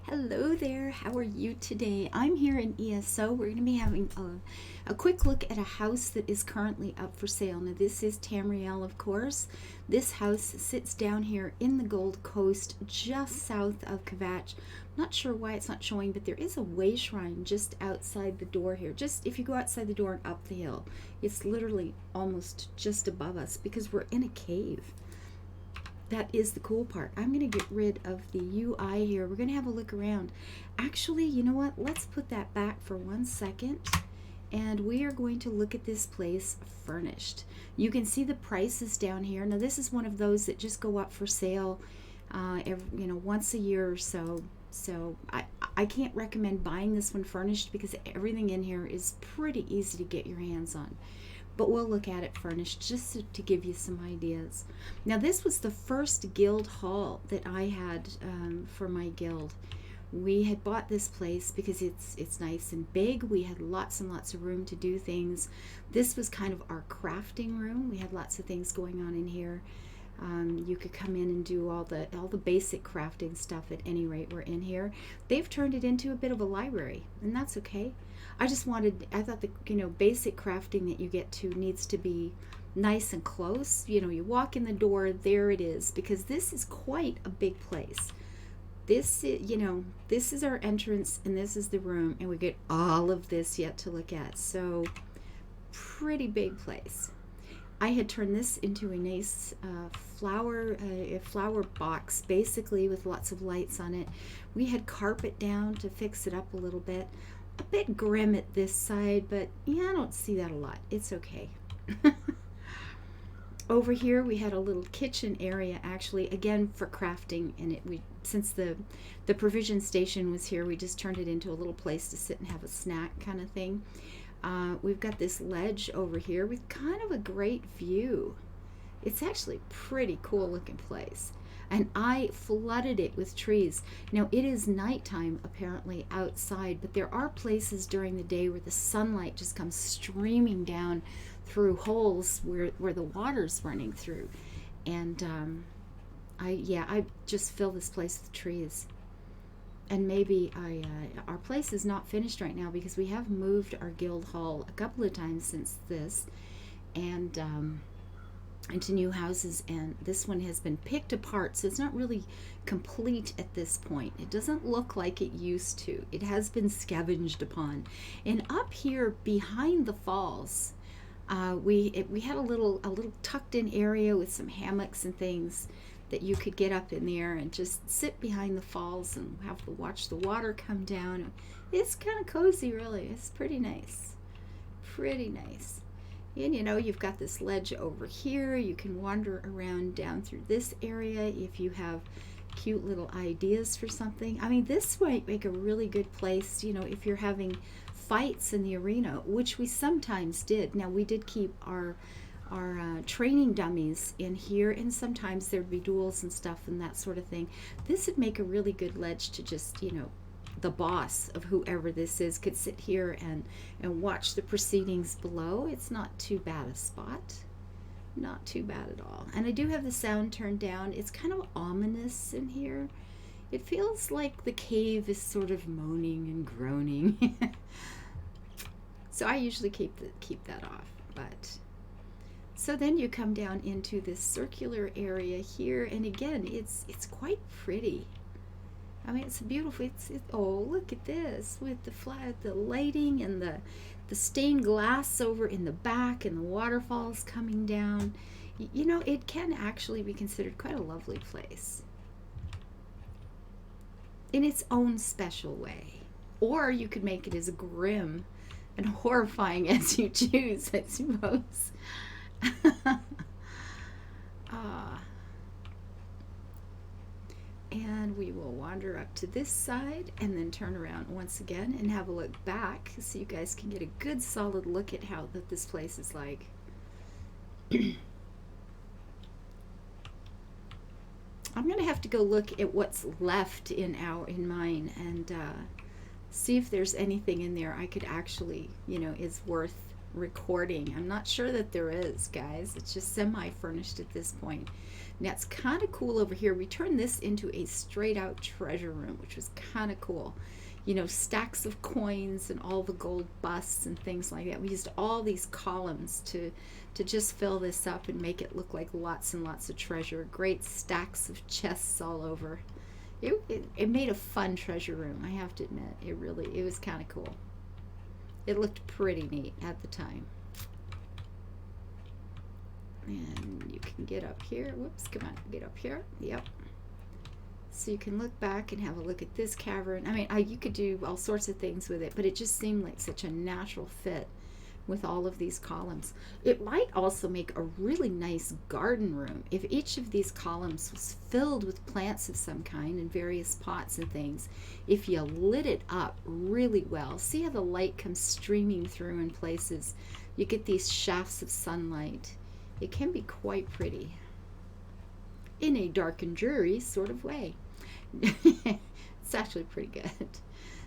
Hello there, how are you today? I'm here in ESO. We're going to be having a quick look at a house that is currently up for sale. Now, this is Tamriel, of course. This house sits down here in the Gold Coast, just south of Kvatch. I'm not sure why it's not showing, but there is a way shrine just outside the door here. Just if you go outside the door and up the hill, it's literally almost just above us because we're in a cave. That is the cool part. I'm going to get rid of the UI here. We're going to have a look around. Actually, you know what? Let's put that back for 1 second. And we are going to look at this place furnished. You can see the prices down here. Now, this is one of those that just go up for sale once a year or so. So I can't recommend buying this one furnished because everything in here is pretty easy to get your hands on. But we'll look at it furnished just to give you some ideas. Now, this was the first guild hall that I had for my guild. We had bought this place because it's nice and big. We had lots and lots of room to do things. This was kind of our crafting room. We had lots of things going on in here. You could come in and do all the basic crafting stuff. At any rate, we're in here. They've turned it into a bit of a library, and that's okay. I thought the basic crafting that you get to needs to be nice and close. You walk in the door, there it is, because this is quite a big place. This is our entrance, and this is the room, and we get all of this yet to look at. So, pretty big place. I had turned this into a nice flower box, basically, with lots of lights on it. We had carpet down to fix it up a little bit. A bit grim at this side, but yeah, I don't see that a lot. It's okay. Over here we had a little kitchen area, actually, again for crafting, and since the provision station was here, we just turned it into a little place to sit and have a snack kind of thing. We've got this ledge over here with kind of a great view. It's actually a pretty cool looking place. And I flooded it with trees. Now, it is nighttime apparently outside, but there are places during the day where the sunlight just comes streaming down through holes where the water's running through. And I just fill this place with trees. And maybe our place is not finished right now because we have moved our guild hall a couple of times since this, and into new houses, and this one has been picked apart, so it's not really complete at this point. It doesn't look like it used to. It has been scavenged upon. And up here behind the falls, we had a little tucked in area with some hammocks and things that you could get up in there and just sit behind the falls and have to watch the water come down. It's kind of cozy, really. It's pretty nice. Pretty nice. And you've got this ledge over here. You can wander around down through this area if you have cute little ideas for something. I mean, this might make a really good place, if you're having fights in the arena, which we sometimes did. Now, we did keep our training dummies in here, and sometimes there'd be duels and stuff and that sort of thing. This would make a really good ledge to just, the boss of whoever this is could sit here and watch the proceedings below. It's not too bad a spot. Not too bad at all. And I do have the sound turned down. It's kind of ominous in here. It feels like the cave is sort of moaning and groaning. So I usually keep that off. But so then you come down into this circular area here, and again, it's quite pretty. I mean, it's beautiful. Oh, look at this with the lighting and the stained glass over in the back and the waterfalls coming down. It can actually be considered quite a lovely place in its own special way. Or you could make it as grim and horrifying as you choose, I suppose. And we will wander up to this side and then turn around once again and have a look back so you guys can get a good solid look at how this place is like. I'm going to have to go look at what's left in mine and see if there's anything in there I could actually, is worth recording. I'm not sure that there is, guys. It's just semi-furnished at this point. Now it's kind of cool over here. We turned this into a straight out treasure room, which was kind of cool. You know, stacks of coins and all the gold busts and things like that. We used all these columns to just fill this up and make it look like lots and lots of treasure. Great stacks of chests all over. It made a fun treasure room, I have to admit. It was kind of cool. It looked pretty neat at the time. And you can get up here. Whoops, come on, get up here. Yep. So you can look back and have a look at this cavern. I mean, you could do all sorts of things with it, but it just seemed like such a natural fit with all of these columns. It might also make a really nice garden room if each of these columns was filled with plants of some kind in various pots and things. If you lit it up really well, see how the light comes streaming through in places. You get these shafts of sunlight. It can be quite pretty in a dark and dreary sort of way. It's actually pretty good.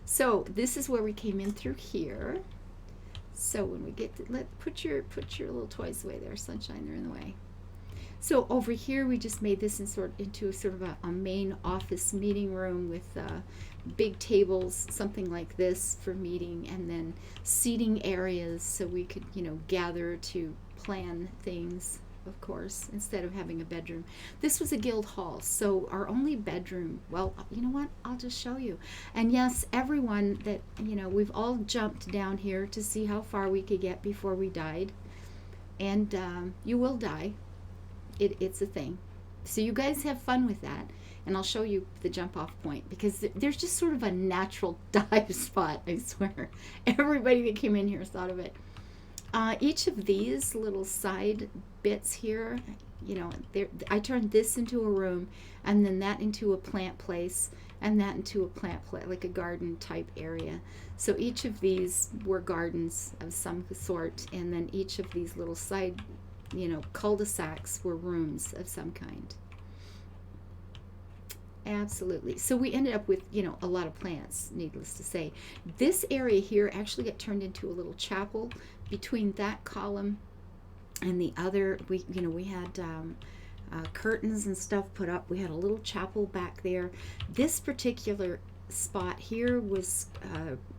So this is where we came in through here. So when we get to, put your little toys away there, Sunshine, they're in the way. So over here we just made this into sort of a main office meeting room with big tables, something like this for meeting, and then seating areas so we could, you know, gather to plan things, of course, instead of having a bedroom. This was a guild hall, so our only bedroom, well, you know what, I'll just show you. And yes, everyone that, you know, we've all jumped down here to see how far we could get before we died. And you will die. It's a thing. So you guys have fun with that. And I'll show you the jump off point, because there's just sort of a natural dive spot, I swear. Everybody that came in here thought of it. Each of these little side bits here, you know, I turned this into a room, and then that into a plant place, and that into a plant place, like a garden type area. So each of these were gardens of some sort, and then each of these little side, you know, cul-de-sacs were rooms of some kind. Absolutely. So we ended up with, you know, a lot of plants, needless to say. This area here actually got turned into a little chapel. Between that column and the other, we had curtains and stuff put up. We had a little chapel back there. This particular spot here was,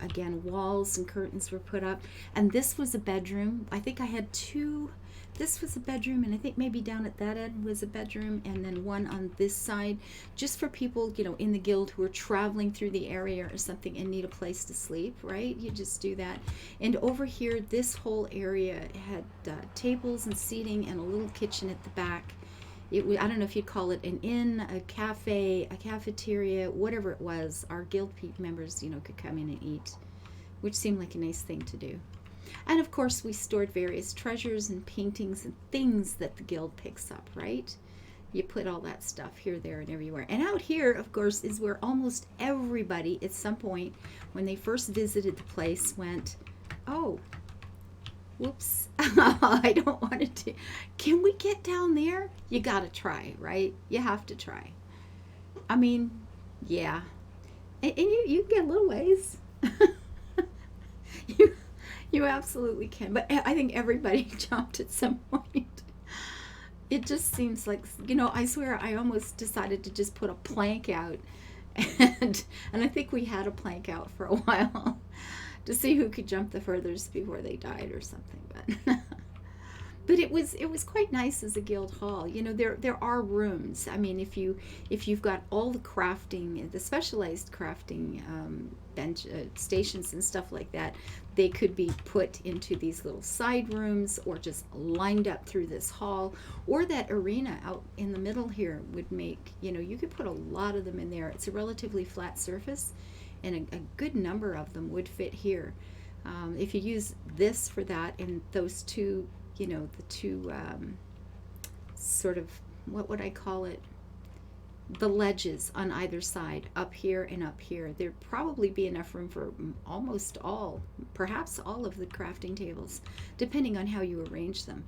again, walls and curtains were put up. And this was a bedroom. I think I had two. This was a bedroom, and I think maybe down at that end was a bedroom, and then one on this side, just for people, you know, in the guild who are traveling through the area or something and need a place to sleep, right? You just do that. And over here, this whole area had tables and seating and a little kitchen at the back. It was, I don't know if you'd call it an inn, a cafe, a cafeteria, whatever it was. Our guild members, you know, could come in and eat, which seemed like a nice thing to do. And of course, we stored various treasures and paintings and things that the guild picks up, right? You put all that stuff here, there, and everywhere. And out here, of course, is where almost everybody at some point when they first visited the place went, oh, whoops, I don't want it to. Can we get down there? You got to try, right? You have to try. I mean, yeah. And you get a little ways. You absolutely can. But I think everybody jumped at some point. It just seems like, you know, I swear I almost decided to just put a plank out. And I think we had a plank out for a while to see who could jump the furthest before they died or something. But it was quite nice as a guild hall. You know, there are rooms. I mean, if you've got all the crafting, the specialized crafting bench stations and stuff like that, they could be put into these little side rooms or just lined up through this hall, or that arena out in the middle here would make, you know, you could put a lot of them in there. It's a relatively flat surface, and a good number of them would fit here. If you use this for that, and those two, you know, the two sort of, what would I call it? The ledges on either side, up here and up here. There'd probably be enough room for almost all, perhaps all of the crafting tables, depending on how you arrange them.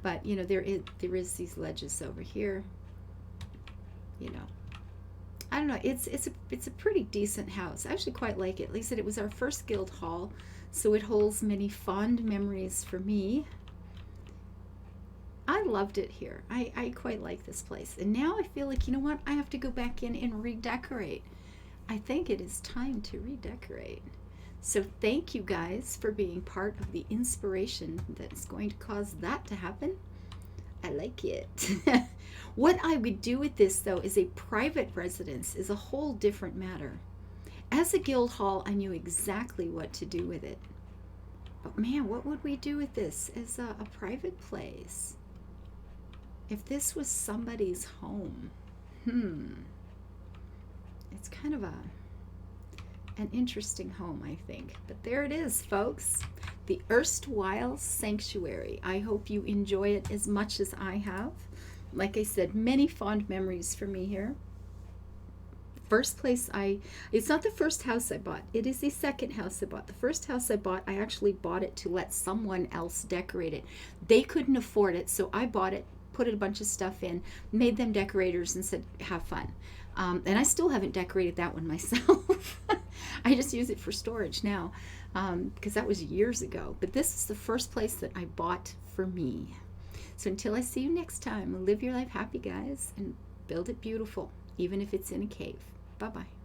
But, you know, there is these ledges over here. You know, I don't know. It's a pretty decent house. I actually quite like it. Like I said, it was our first guild hall, so it holds many fond memories for me. I loved it here. I quite like this place. And now I feel like, you know what? I have to go back in and redecorate. I think it is time to redecorate. So thank you guys for being part of the inspiration that's going to cause that to happen. I like it. What I would do with this, though, is a private residence is a whole different matter. As a guild hall, I knew exactly what to do with it. But man, what would we do with this as a private place? If this was somebody's home, it's kind of an interesting home, I think. But there it is, folks. The Erstwhile Sanctuary. I hope you enjoy it as much as I have. Like I said, many fond memories for me here. First place it's not the first house I bought. It is the second house I bought. The first house I bought, I actually bought it to let someone else decorate it. They couldn't afford it, so I bought it, put a bunch of stuff in, made them decorators, and said, have fun. And I still haven't decorated that one myself. I just use it for storage now, because that was years ago. But this is the first place that I bought for me. So until I see you next time, live your life happy, guys, and build it beautiful, even if it's in a cave. Bye-bye.